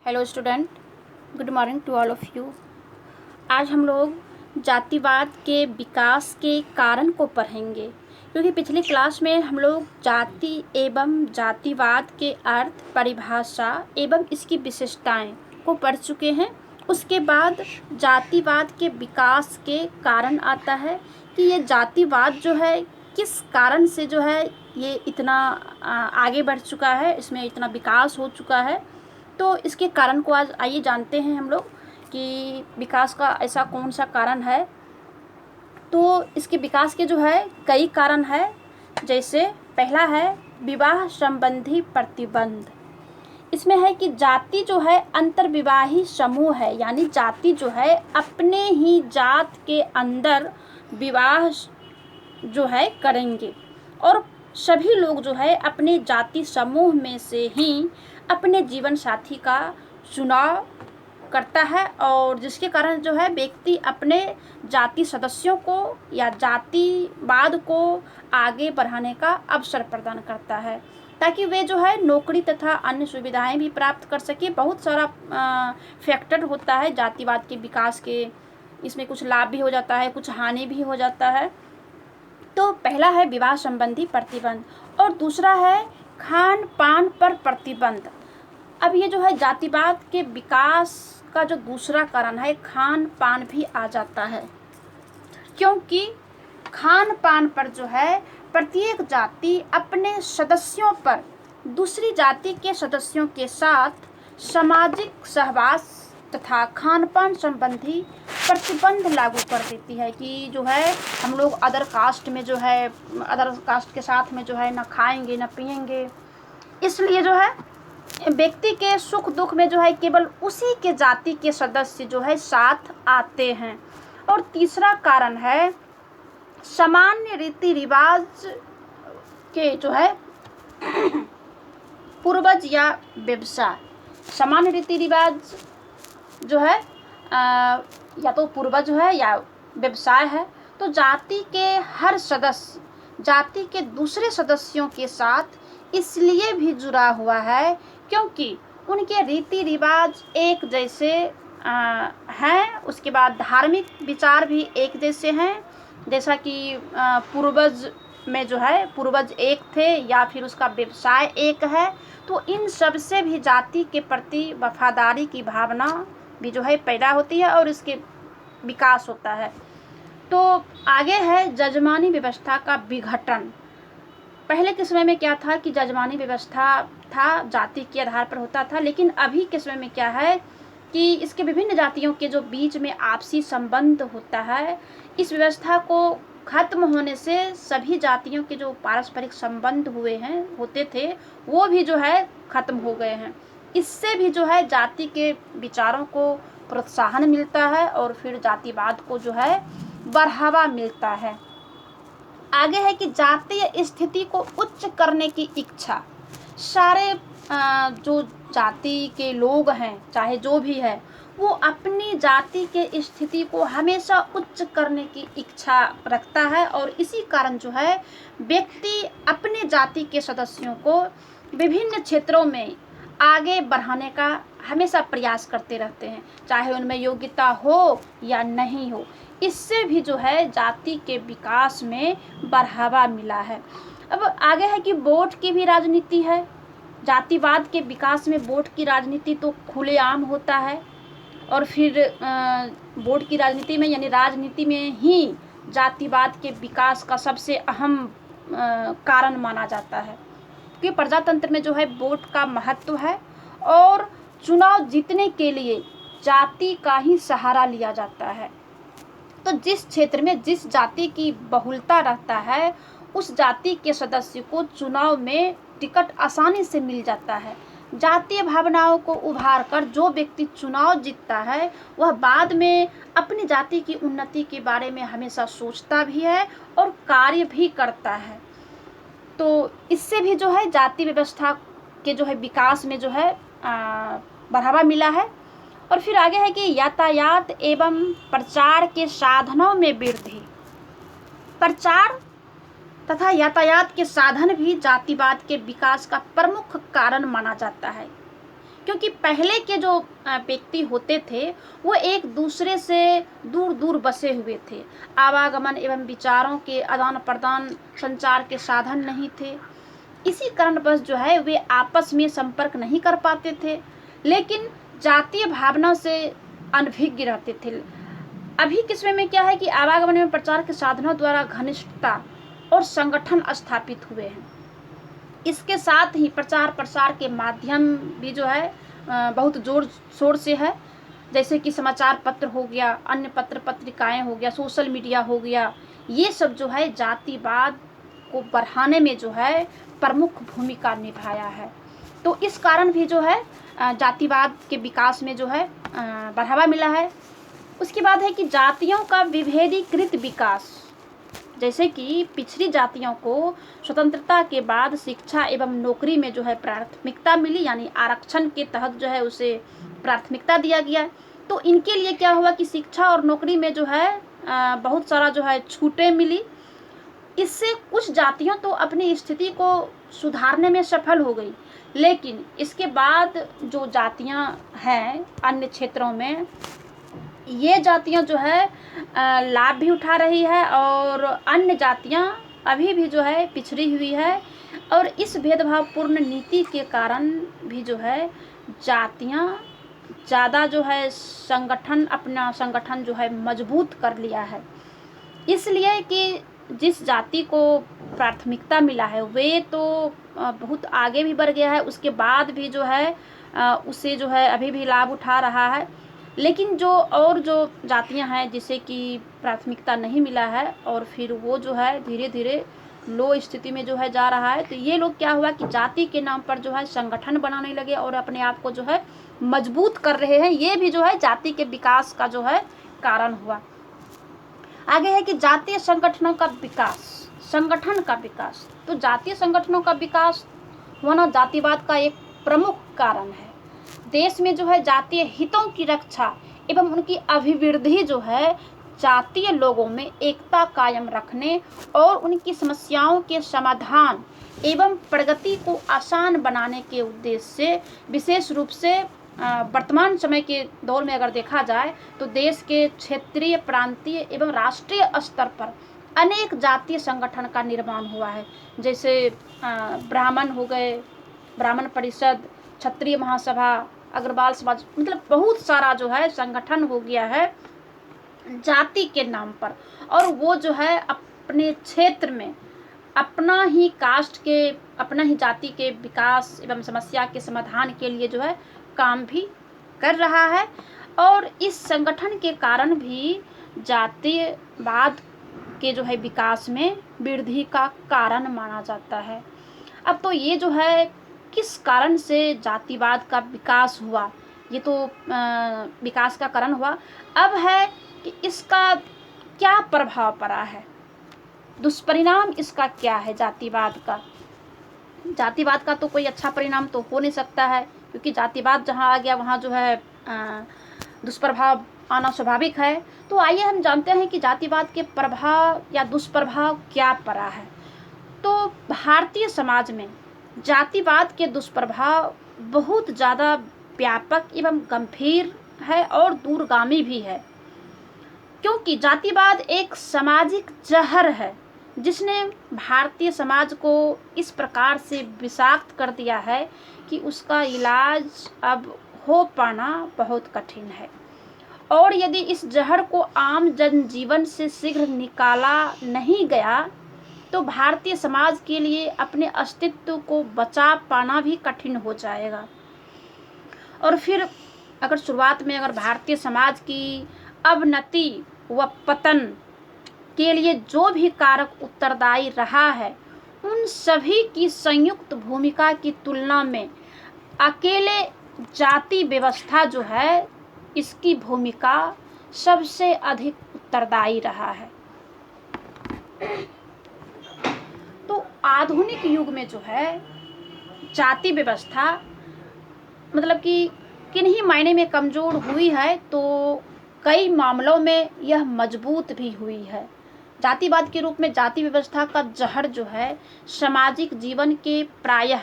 Hello student, good morning to all of you. आज हम लोग जातिवाद के विकास के कारण को पढ़ेंगे, क्योंकि पिछली क्लास में हम लोग जाति एवं जातिवाद के अर्थ, परिभाषा एवं इसकी विशेषताएं को पढ़ चुके हैं। उसके बाद जातिवाद के विकास के कारण आता है कि ये जातिवाद जो है किस कारण से जो है ये इतना आगे बढ़ चुका है, इसमें इतना विकास हो चुका है। तो इसके कारण को आज आइए जानते हैं हम लोग कि विकास का ऐसा कौन सा कारण है। तो इसके विकास के जो है कई कारण है। जैसे पहला है विवाह संबंधी प्रतिबंध। इसमें है कि जाति जो है अंतर्विवाही समूह है, यानी जाति जो है अपने ही जात के अंदर विवाह जो है करेंगे और सभी लोग जो है अपने जाति समूह में से ही अपने जीवन साथी का चुनाव करता है, और जिसके कारण जो है व्यक्ति अपने जाति सदस्यों को या जातिवाद को आगे बढ़ाने का अवसर प्रदान करता है, ताकि वे जो है नौकरी तथा अन्य सुविधाएं भी प्राप्त कर सके। बहुत सारा फैक्टर होता है जातिवाद के विकास के, इसमें कुछ लाभ भी हो जाता है, कुछ हानि भी हो जाता है। तो पहला है विवाह संबंधी प्रतिबंध और दूसरा है खान पान पर प्रतिबंध। अब ये जो है जातिवाद के विकास का जो दूसरा कारण है, खान पान भी आ जाता है, क्योंकि खान पान पर जो है प्रत्येक जाति अपने सदस्यों पर दूसरी जाति के सदस्यों के साथ सामाजिक सहवास तथा खान पान संबंधी प्रतिबंध लागू कर देती है कि जो है हम लोग अदर कास्ट में जो है अदर कास्ट के साथ में जो है ना खाएंगे ना पिएंगे। इसलिए जो है व्यक्ति के सुख दुख में जो है केवल उसी के जाति के सदस्य जो है साथ आते हैं। और तीसरा कारण है सामान्य रीति रिवाज के जो है पूर्वज या व्यवसाय। सामान्य रीति रिवाज जो है या तो पूर्वज है या व्यवसाय है। तो जाति के हर सदस्य जाति के दूसरे सदस्यों के साथ इसलिए भी जुड़ा हुआ है क्योंकि उनके रीति रिवाज एक जैसे हैं। उसके बाद धार्मिक विचार भी एक जैसे हैं, जैसा कि पूर्वज में जो है पूर्वज एक थे या फिर उसका व्यवसाय एक है। तो इन सब से भी जाति के प्रति वफादारी की भावना भी जो है पैदा होती है और इसके विकास होता है। तो आगे है जजमानी व्यवस्था का विघटन। पहले के समय में क्या था कि जजमानी व्यवस्था था, जाति के आधार पर होता था, लेकिन अभी के समय में क्या है कि इसके विभिन्न जातियों के जो बीच में आपसी संबंध होता है, इस व्यवस्था को खत्म होने से सभी जातियों के जो पारस्परिक संबंध होते थे वो भी जो है खत्म हो गए हैं। इससे भी जो है जाति के विचारों को प्रोत्साहन मिलता है और फिर जातिवाद को जो है बढ़ावा मिलता है। आगे है कि जातीय स्थिति को उच्च करने की इच्छा। सारे जो जाति के लोग हैं, चाहे जो भी है, वो अपनी जाति के स्थिति को हमेशा उच्च करने की इच्छा रखता है और इसी कारण जो है व्यक्ति अपने जाति के सदस्यों को विभिन्न क्षेत्रों में आगे बढ़ाने का हमेशा प्रयास करते रहते हैं, चाहे उनमें योग्यता हो या नहीं हो। इससे भी जो है जाति के विकास में बढ़ावा मिला है। अब आगे है कि वोट की भी राजनीति है। जातिवाद के विकास में वोट की राजनीति तो खुलेआम होता है और फिर वोट की राजनीति में यानी राजनीति में ही जातिवाद के विकास का सबसे अहम कारण माना जाता है, क्योंकि प्रजातंत्र में जो है वोट का महत्व है और चुनाव जीतने के लिए जाति का ही सहारा लिया जाता है। तो जिस क्षेत्र में जिस जाति की बहुलता रहता है उस जाति के सदस्य को चुनाव में टिकट आसानी से मिल जाता है। जातीय भावनाओं को उभार कर जो व्यक्ति चुनाव जीतता है वह बाद में अपनी जाति की उन्नति के बारे में हमेशा सोचता भी है और कार्य भी करता है। तो इससे भी जो है जाति व्यवस्था के जो है विकास में जो है बढ़ावा मिला है। और फिर आगे है कि यातायात एवं प्रचार के साधनों में वृद्धि। प्रचार तथा यातायात के साधन भी जातिवाद के विकास का प्रमुख कारण माना जाता है, क्योंकि पहले के जो व्यक्ति होते थे वो एक दूसरे से दूर दूर बसे हुए थे, आवागमन एवं विचारों के आदान प्रदान संचार के साधन नहीं थे। इसी कारणवश जो है वे आपस में संपर्क नहीं कर पाते थे, लेकिन जातीय भावना से अनभिज्ञ रहते थे। अभी के समय में क्या है कि आवागमन एवं प्रचार के साधनों द्वारा घनिष्ठता और संगठन स्थापित हुए हैं। इसके साथ ही प्रचार प्रसार के माध्यम भी जो है बहुत जोर शोर से है, जैसे कि समाचार पत्र हो गया, अन्य पत्र पत्रिकाएं हो गया, सोशल मीडिया हो गया। ये सब जो है जातिवाद को बढ़ाने में जो है प्रमुख भूमिका निभाया है। तो इस कारण भी जो है जातिवाद के विकास में जो है बढ़ावा मिला है। उसके बाद है कि जातियों का विभेदीकृत विकास, जैसे कि पिछड़ी जातियों को स्वतंत्रता के बाद शिक्षा एवं नौकरी में जो है प्राथमिकता मिली, यानी आरक्षण के तहत जो है उसे प्राथमिकता दिया गया। तो इनके लिए क्या हुआ कि शिक्षा और नौकरी में जो है बहुत सारा जो है छूटें मिली। इससे कुछ जातियां तो अपनी स्थिति को सुधारने में सफल हो गई, लेकिन इसके बाद जो जातियां हैं अन्य क्षेत्रों में, ये जातियां जो है लाभ भी उठा रही है और अन्य जातियां अभी भी जो है पिछड़ी हुई है। और इस भेदभावपूर्ण नीति के कारण भी जो है जातियां ज़्यादा जो है अपना संगठन जो है मजबूत कर लिया है। इसलिए कि जिस जाति को प्राथमिकता मिला है वे तो बहुत आगे भी बढ़ गया है, उसके बाद भी जो है उसे जो है अभी भी लाभ उठा रहा है। लेकिन जो जातियां हैं जिसे कि प्राथमिकता नहीं मिला है और फिर वो जो है धीरे धीरे लो स्थिति में जो है जा रहा है, तो ये लोग क्या हुआ कि जाति के नाम पर जो है संगठन बनाने लगे और अपने आप को जो है मजबूत कर रहे हैं। ये भी जो है जाति के विकास का जो है कारण हुआ। आगे है कि जातीय संगठनों का विकास, संगठन का विकास। तो जातीय संगठनों का विकास होना जातिवाद का एक प्रमुख कारण है। देश में जो है जातीय हितों की रक्षा एवं उनकी अभिवृद्धि जो है जातीय लोगों में एकता कायम रखने और उनकी समस्याओं के समाधान एवं प्रगति को आसान बनाने के उद्देश्य से, विशेष रूप से वर्तमान समय के दौर में अगर देखा जाए तो देश के क्षेत्रीय, प्रांतीय एवं राष्ट्रीय स्तर पर अनेक जातीय संगठन का निर्माण हुआ है। जैसे ब्राह्मण हो गए, ब्राह्मण परिषद, क्षत्रिय महासभा, अग्रवाल समाज, मतलब बहुत सारा जो है संगठन हो गया है जाति के नाम पर। और वो जो है अपने क्षेत्र में अपना ही कास्ट के, अपना ही जाति के विकास एवं समस्या के समाधान के लिए जो है काम भी कर रहा है। और इस संगठन के कारण भी जातिवाद के जो है विकास में वृद्धि का कारण माना जाता है। अब तो ये जो है किस कारण से जातिवाद का विकास हुआ, ये तो विकास का कारण हुआ। अब है कि इसका क्या प्रभाव पड़ा है, दुष्परिणाम इसका क्या है जातिवाद का। जातिवाद का तो कोई अच्छा परिणाम तो हो नहीं सकता है, क्योंकि जातिवाद जहाँ आ गया वहाँ जो है दुष्प्रभाव आना स्वाभाविक है। तो आइए हम जानते हैं कि जातिवाद के प्रभाव या दुष्प्रभाव क्या पड़ा है। तो भारतीय समाज में जातिवाद के दुष्प्रभाव बहुत ज़्यादा व्यापक एवं गंभीर है और दूरगामी भी है, क्योंकि जातिवाद एक सामाजिक जहर है जिसने भारतीय समाज को इस प्रकार से विषाक्त कर दिया है कि उसका इलाज अब हो पाना बहुत कठिन है। और यदि इस जहर को आम जनजीवन से शीघ्र निकाला नहीं गया तो भारतीय समाज के लिए अपने अस्तित्व को बचा पाना भी कठिन हो जाएगा। और फिर अगर शुरुआत में अगर भारतीय समाज की अवनति व पतन के लिए जो भी कारक उत्तरदायी रहा है, उन सभी की संयुक्त भूमिका की तुलना में अकेले जाति व्यवस्था जो है, इसकी भूमिका सबसे अधिक उत्तरदायी रहा है। तो आधुनिक युग में जो है जाति व्यवस्था मतलब कि किन्हीं मायने में कमज़ोर हुई है, तो कई मामलों में यह मजबूत भी हुई है। जातिवाद के रूप में जाति व्यवस्था का जहर जो है सामाजिक जीवन के प्रायः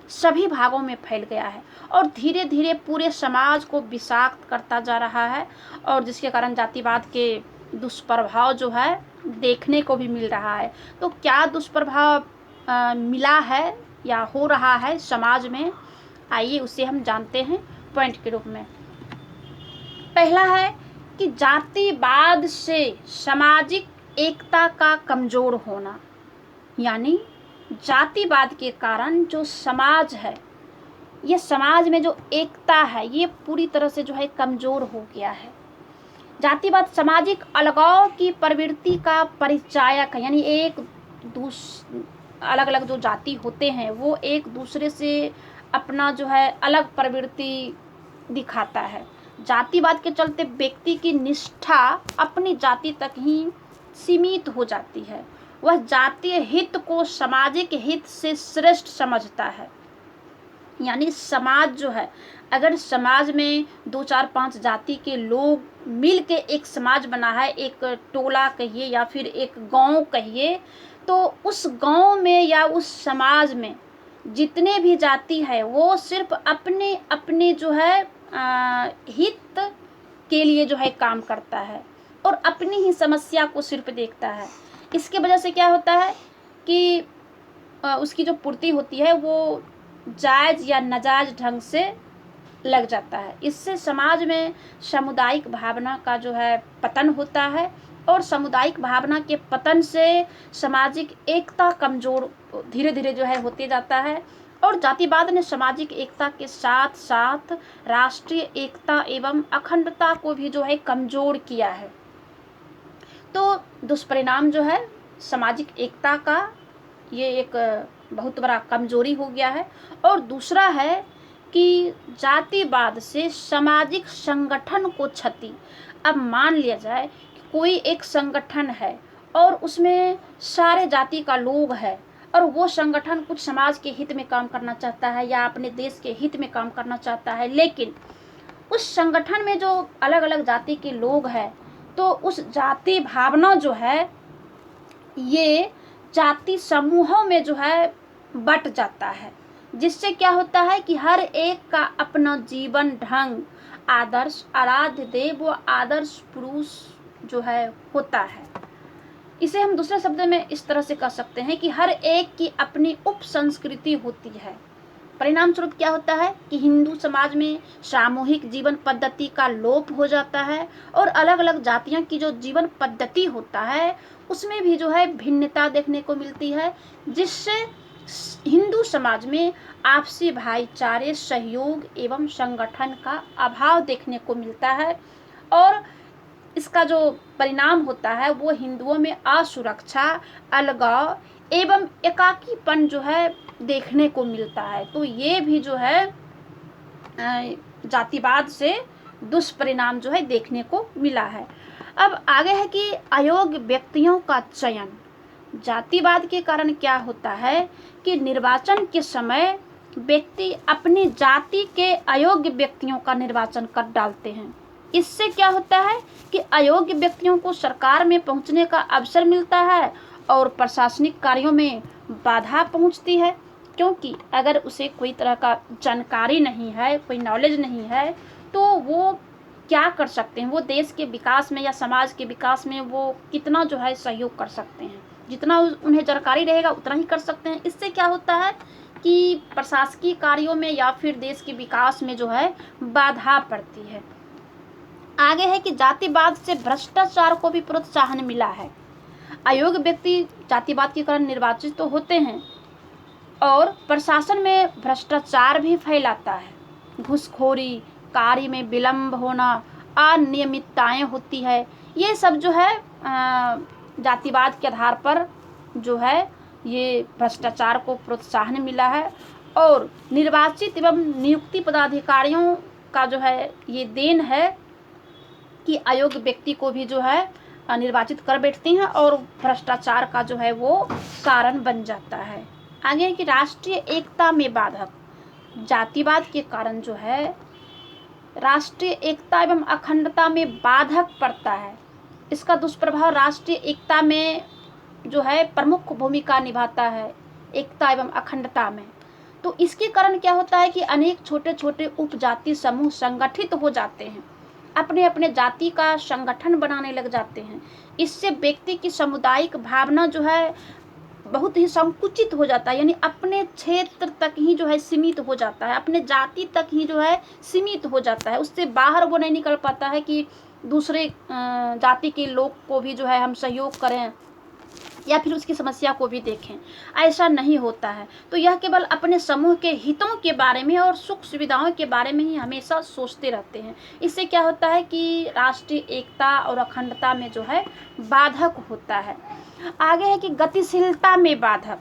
सभी भागों में फैल गया है और धीरे धीरे पूरे समाज को विषाक्त करता जा रहा है, और जिसके कारण जातिवाद के दुष्प्रभाव जो है देखने को भी मिल रहा है। तो क्या दुष्प्रभाव मिला है या हो रहा है समाज में, आइए उसे हम जानते हैं पॉइंट के रूप में। पहला है कि जातिवाद से सामाजिक एकता का कमजोर होना, यानी जातिवाद के कारण जो समाज है, ये समाज में जो एकता है ये पूरी तरह से जो है कमजोर हो गया है। जातिवाद सामाजिक अलगाव की प्रवृत्ति का परिचायक है, यानी अलग अलग जो जाति होते हैं वो एक दूसरे से अपना जो है अलग प्रवृत्ति दिखाता है। जातिवाद के चलते व्यक्ति की निष्ठा अपनी जाति तक ही सीमित हो जाती है। वह जातीय हित को सामाजिक हित से श्रेष्ठ समझता है। यानी समाज जो है, अगर समाज में 2, 4, 5 जाति के लोग मिल के एक समाज बना है, एक टोला कहिए या फिर एक गांव कहिए, तो उस गांव में या उस समाज में जितने भी जाति है वो सिर्फ अपने अपने जो है हित के लिए जो है काम करता है और अपनी ही समस्या को सिर्फ देखता है। इसके वजह से क्या होता है कि उसकी जो पूर्ति होती है वो जायज़ या नाजायज़ ढंग से लग जाता है। इससे समाज में सामुदायिक भावना का जो है पतन होता है और सामुदायिक भावना के पतन से सामाजिक एकता कमज़ोर धीरे धीरे जो है होते जाता है। और जातिवाद ने सामाजिक एकता के साथ साथ राष्ट्रीय एकता एवं अखंडता को भी जो है कमज़ोर किया है। तो दुष्परिणाम जो है सामाजिक एकता का ये एक बहुत बड़ा कमजोरी हो गया है। और दूसरा है कि जातिवाद से सामाजिक संगठन को क्षति। अब मान लिया जाए कि कोई एक संगठन है और उसमें सारे जाति का लोग है और वो संगठन कुछ समाज के हित में काम करना चाहता है या अपने देश के हित में काम करना चाहता है, लेकिन उस संगठन में जो अलग अलग जाति के लोग हैं तो उस जाति भावना जो है ये जाति समूहों में जो है बट जाता है, जिससे क्या होता है कि हर एक का अपना जीवन ढंग, आदर्श, आराध्य देव व आदर्श पुरुष जो है होता है। इसे हम दूसरे शब्द में इस तरह से कह सकते हैं कि हर एक की अपनी उप संस्कृति होती है। परिणाम स्वरूप क्या होता है कि हिंदू समाज में सामूहिक जीवन पद्धति का लोप हो जाता है और अलग अलग जातियों की जो जीवन पद्धति होता है उसमें भी जो है भिन्नता देखने को मिलती है, जिससे हिंदू समाज में आपसी भाईचारे, सहयोग एवं संगठन का अभाव देखने को मिलता है। और इसका जो परिणाम होता है वो हिंदुओं में असुरक्षा, अलगाव एवं एकाकीपन जो है देखने को मिलता है। तो ये भी जो है जातिवाद से दुष्परिणाम जो है देखने को मिला है। अब आगे है कि अयोग्य व्यक्तियों का चयन। जातिवाद के कारण क्या होता है कि निर्वाचन के समय व्यक्ति अपनी जाति के अयोग्य व्यक्तियों का निर्वाचन कर डालते हैं। इससे क्या होता है कि अयोग्य व्यक्तियों को सरकार में पहुंचने का अवसर मिलता है और प्रशासनिक कार्यों में बाधा पहुंचती है, क्योंकि अगर उसे कोई तरह का जानकारी नहीं है, कोई नॉलेज नहीं है, तो वो क्या कर सकते हैं, वो देश के विकास में या समाज के विकास में वो कितना जो है सहयोग कर सकते हैं। जितना उन्हें जानकारी रहेगा उतना ही कर सकते हैं। इससे क्या होता है कि प्रशासकीय कार्यों में या फिर देश के विकास में जो है बाधा पड़ती है। आगे है कि जातिवाद से भ्रष्टाचार को भी प्रोत्साहन मिला है। अयोग्य व्यक्ति जातिवाद के कारण निर्वाचित तो होते हैं और प्रशासन में भ्रष्टाचार भी फैलाता है। घूसखोरी, कार्य में विलंब होना, अनियमितताएं होती है, ये सब जो है जातिवाद के आधार पर जो है ये भ्रष्टाचार को प्रोत्साहन मिला है। और निर्वाचित एवं नियुक्ति पदाधिकारियों का जो है ये देन है कि अयोग्य व्यक्ति को भी जो है निर्वाचित कर बैठते हैं और भ्रष्टाचार का जो है वो कारण बन जाता है। आगे है कि राष्ट्रीय एकता में बाधक। जातिवाद के कारण जो है राष्ट्रीय एकता एवं अखंडता में बाधक पड़ता है। इसका दुष्प्रभाव राष्ट्रीय एकता में जो है प्रमुख भूमिका निभाता है, एकता एवं अखंडता में। तो इसके कारण क्या होता है कि अनेक छोटे छोटे उपजाति समूह संगठित हो जाते हैं, अपने अपने जाति का संगठन बनाने लग जाते हैं। इससे व्यक्ति की सामुदायिक भावना जो है बहुत ही संकुचित हो जाता है, यानी अपने क्षेत्र तक ही जो है सीमित हो जाता है, अपने जाति तक ही जो है सीमित हो जाता है। उससे बाहर वो नहीं निकल पाता है कि दूसरे जाति के लोग को भी जो है हम सहयोग करें या फिर उसकी समस्या को भी देखें, ऐसा नहीं होता है। तो यह केवल अपने समूह के हितों के बारे में और सुख सुविधाओं के बारे में ही हमेशा सोचते रहते हैं। इससे क्या होता है कि राष्ट्रीय एकता और अखंडता में जो है बाधक होता है। आगे है कि गतिशीलता में बाधक।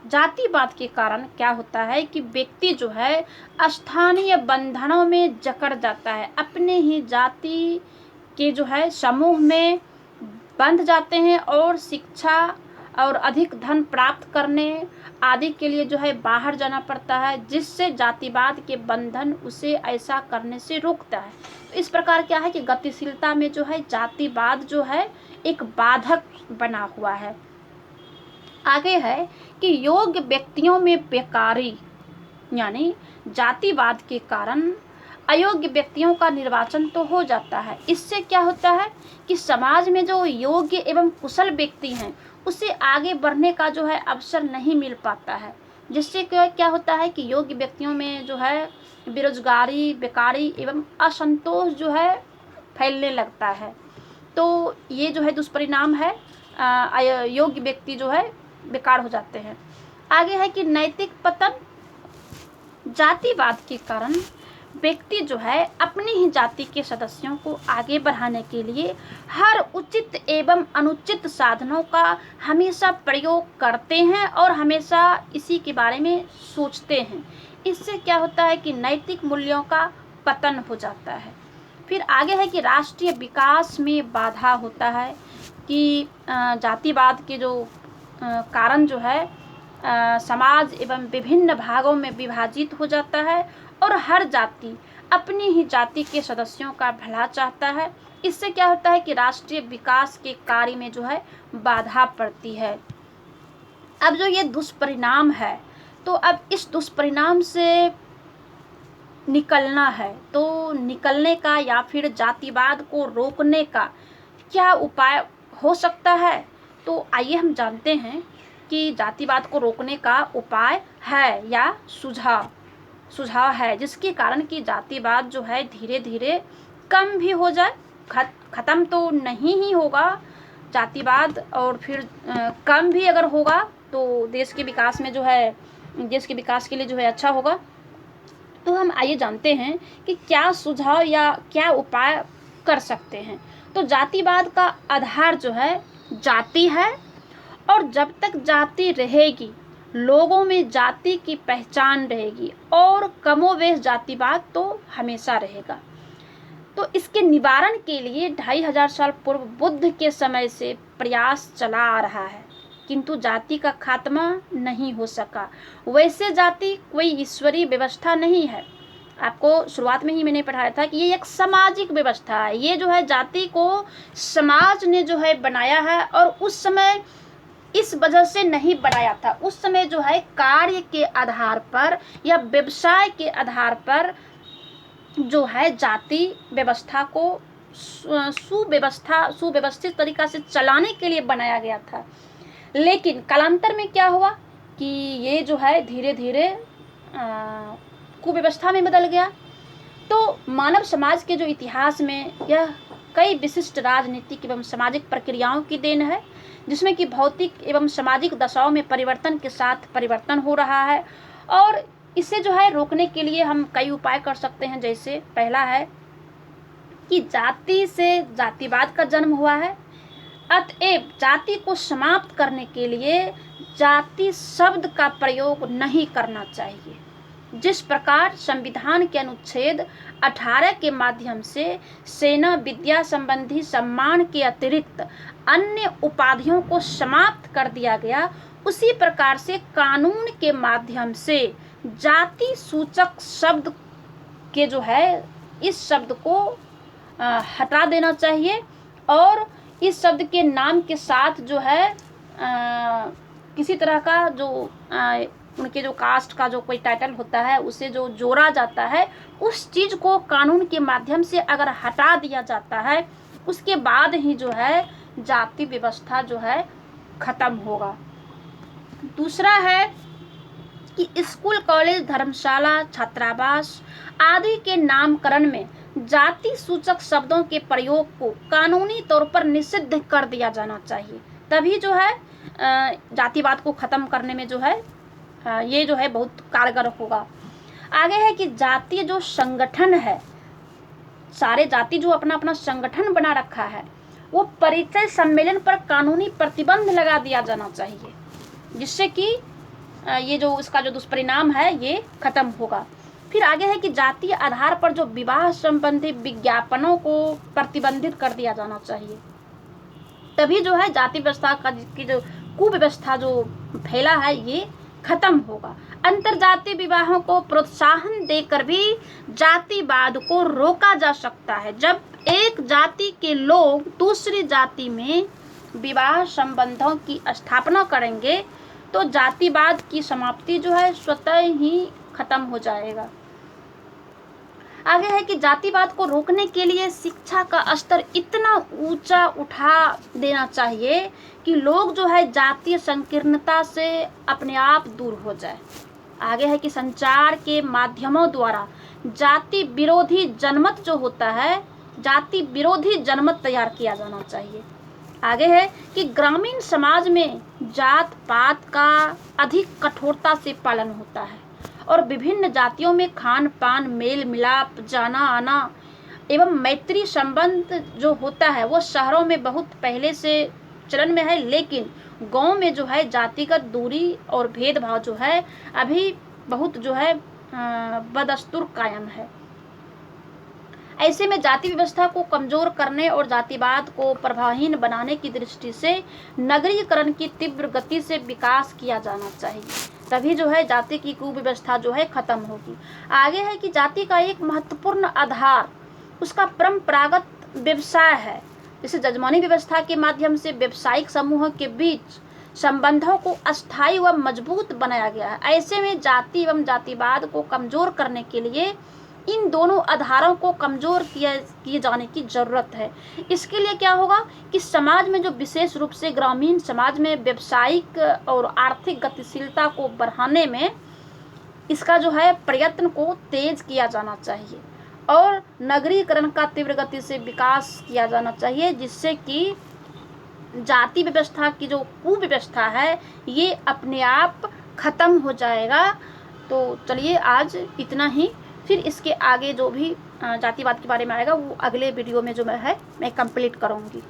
जातिवाद के कारण क्या होता है कि व्यक्ति जो है स्थानीय बंधनों में जकड़ जाता है, अपने ही जाति के जो है समूह में बंध जाते हैं और शिक्षा और अधिक धन प्राप्त करने आदि के लिए जो है बाहर जाना पड़ता है, जिससे जातिवाद के बंधन उसे ऐसा करने से रोकता है। तो इस प्रकार क्या है कि गतिशीलता में जो है जातिवाद जो है एक बाधक बना हुआ है। आगे है कि योग्य व्यक्तियों में बेकारी, यानी जातिवाद के कारण अयोग्य व्यक्तियों का निर्वाचन तो हो जाता है। इससे क्या होता है कि समाज में जो योग्य एवं कुशल व्यक्ति हैं उसे आगे बढ़ने का जो है अवसर नहीं मिल पाता है, जिससे क्या होता है कि योग्य व्यक्तियों में जो है बेरोजगारी, बेकारी एवं असंतोष जो है फैलने लगता है। तो ये जो है दुष्परिणाम है, योग्य व्यक्ति जो है बेकार हो जाते हैं। आगे है कि नैतिक पतन। जातिवाद के कारण व्यक्ति जो है अपनी ही जाति के सदस्यों को आगे बढ़ाने के लिए हर उचित एवं अनुचित साधनों का हमेशा प्रयोग करते हैं और हमेशा इसी के बारे में सोचते हैं। इससे क्या होता है कि नैतिक मूल्यों का पतन हो जाता है। फिर आगे है कि राष्ट्रीय विकास में बाधा होता है कि जातिवाद के जो कारण जो है समाज एवं विभिन्न भागों में विभाजित हो जाता है और हर जाति अपनी ही जाति के सदस्यों का भला चाहता है। इससे क्या होता है कि राष्ट्रीय विकास के कार्य में जो है बाधा पड़ती है। अब जो ये दुष्परिणाम है, तो अब इस दुष्परिणाम से निकलना है, तो निकलने का या फिर जातिवाद को रोकने का क्या उपाय हो सकता है। तो आइए हम जानते हैं कि जातिवाद को रोकने का उपाय है या सुझाव है, जिसके कारण कि जातिवाद जो है धीरे धीरे कम भी हो जाए। खत्म तो नहीं ही होगा जातिवाद, और फिर कम भी अगर होगा तो देश के विकास में जो है, देश के विकास के लिए जो है अच्छा होगा। तो हम आइए जानते हैं कि क्या सुझाव या क्या उपाय कर सकते हैं। तो जातिवाद का आधार जो है जाति है, और जब तक जाति रहेगी लोगों में जाति की पहचान रहेगी और कमोवेश जातिवाद तो हमेशा रहेगा। तो इसके निवारण के लिए 2500 साल पूर्व बुद्ध के समय से प्रयास चला आ रहा है, किंतु जाति का खात्मा नहीं हो सका। वैसे जाति कोई ईश्वरीय व्यवस्था नहीं है। आपको शुरुआत में ही मैंने पढ़ाया था कि ये एक सामाजिक व्यवस्था है। ये जो है जाति को समाज ने जो है बनाया है, और उस समय इस वजह से नहीं बनाया था। उस समय जो है कार्य के आधार पर या व्यवसाय के आधार पर जो है जाति व्यवस्था को सुव्यवस्थित तरीका से चलाने के लिए बनाया गया था। लेकिन कालांतर में क्या हुआ कि ये जो है धीरे धीरे कुव्यवस्था में बदल गया। तो मानव समाज के जो इतिहास में यह कई विशिष्ट राजनीतिक एवं सामाजिक प्रक्रियाओं की देन है, जिसमें कि भौतिक एवं सामाजिक दशाओं में परिवर्तन के साथ परिवर्तन हो रहा है। और इसे जो है रोकने के लिए हम कई उपाय कर सकते हैं। जैसे पहला है कि जाति से जातिवाद का जन्म हुआ है, अतएव जाति को समाप्त करने के लिए जाति शब्द का प्रयोग नहीं करना चाहिए। जिस प्रकार संविधान के अनुच्छेद 18 के माध्यम से सेना विद्या संबंधी सम्मान के अतिरिक्त अन्य उपाधियों को समाप्त कर दिया गया, उसी प्रकार से कानून के माध्यम से जाति सूचक शब्द के जो है इस शब्द को हटा देना चाहिए, और इस शब्द के नाम के साथ जो है किसी तरह का जो उनके जो कास्ट का जो कोई टाइटल होता है उसे जो जोड़ा जाता है, उस चीज़ को कानून के माध्यम से अगर हटा दिया जाता है, उसके बाद ही जो है जाति व्यवस्था जो है ख़त्म होगा। दूसरा है कि स्कूल, कॉलेज, धर्मशाला, छात्रावास आदि के नामकरण में जाति सूचक शब्दों के प्रयोग को कानूनी तौर पर निषिद्ध कर दिया जाना चाहिए। तभी जो है जातिवाद को ख़त्म करने में जो है ये जो है बहुत कारगर होगा। आगे है कि जातीय जो संगठन है, सारे जाति जो अपना अपना संगठन बना रखा है, वो परिचय सम्मेलन पर कानूनी प्रतिबंध लगा दिया जाना चाहिए, जिससे कि ये जो इसका जो दुष्परिणाम है ये खत्म होगा। फिर आगे है कि जातीय आधार पर जो विवाह संबंधी विज्ञापनों को प्रतिबंधित कर दिया जाना चाहिए। तभी जो है जाति व्यवस्था की जो कुव्यवस्था जो फैला है ये खत्म होगा। अंतरजातीय विवाहों को प्रोत्साहन देकर भी जातिवाद को रोका जा सकता है। जब एक जाति के लोग दूसरी जाति में विवाह संबंधों की स्थापना करेंगे तो जातिवाद की समाप्ति जो है स्वतः ही खत्म हो जाएगा। आगे है कि जातिवाद को रोकने के लिए शिक्षा का स्तर इतना ऊंचा उठा देना चाहिए कि लोग जो है जातीय संकीर्णता से अपने आप दूर हो जाए। आगे है कि संचार के माध्यमों द्वारा जाति विरोधी जनमत जो होता है, जाति विरोधी जनमत तैयार किया जाना चाहिए। आगे है कि ग्रामीण समाज में जात पात का अधिक कठोरता से पालन होता है और विभिन्न जातियों में खान पान, मेल मिलाप, जाना आना एवं मैत्री संबंध जो होता है वो शहरों में बहुत पहले से चलन में है, लेकिन गांव में जो है जातिगत दूरी और भेदभाव जो है अभी बहुत जो है बदस्तूर कायम है। ऐसे में जाति व्यवस्था को कमजोर करने और जातिवाद को प्रभावहीन बनाने की दृष्टि से नगरीकरण की तीव्र गति से विकास किया जाना चाहिए। तभी जो है जाति की कुव्यवस्था जो है खत्म होगी। आगे है कि जाति का एक महत्वपूर्ण आधार उसका परंपरागत व्यवसाय है। जैसे जजमानी व्यवस्था के माध्यम से व्यावसायिक समूहों के बीच संबंधों को अस्थायी व मजबूत बनाया गया है। ऐसे में जाति एवं जातिवाद को कमजोर करने के लिए इन दोनों आधारों को कमजोर किए जाने की जरूरत है। इसके लिए क्या होगा कि समाज में जो विशेष रूप से ग्रामीण समाज में व्यावसायिक और आर्थिक गतिशीलता को बढ़ाने में इसका जो है प्रयत्न को तेज किया जाना चाहिए और नगरीकरण का तीव्र गति से विकास किया जाना चाहिए, जिससे कि जाति व्यवस्था की जो कुव्यवस्था है ये अपने आप खत्म हो जाएगा। तो चलिए आज इतना ही, फिर इसके आगे जो भी जातिवाद के बारे में आएगा वो अगले वीडियो में जो मैं कंप्लीट करूँगी।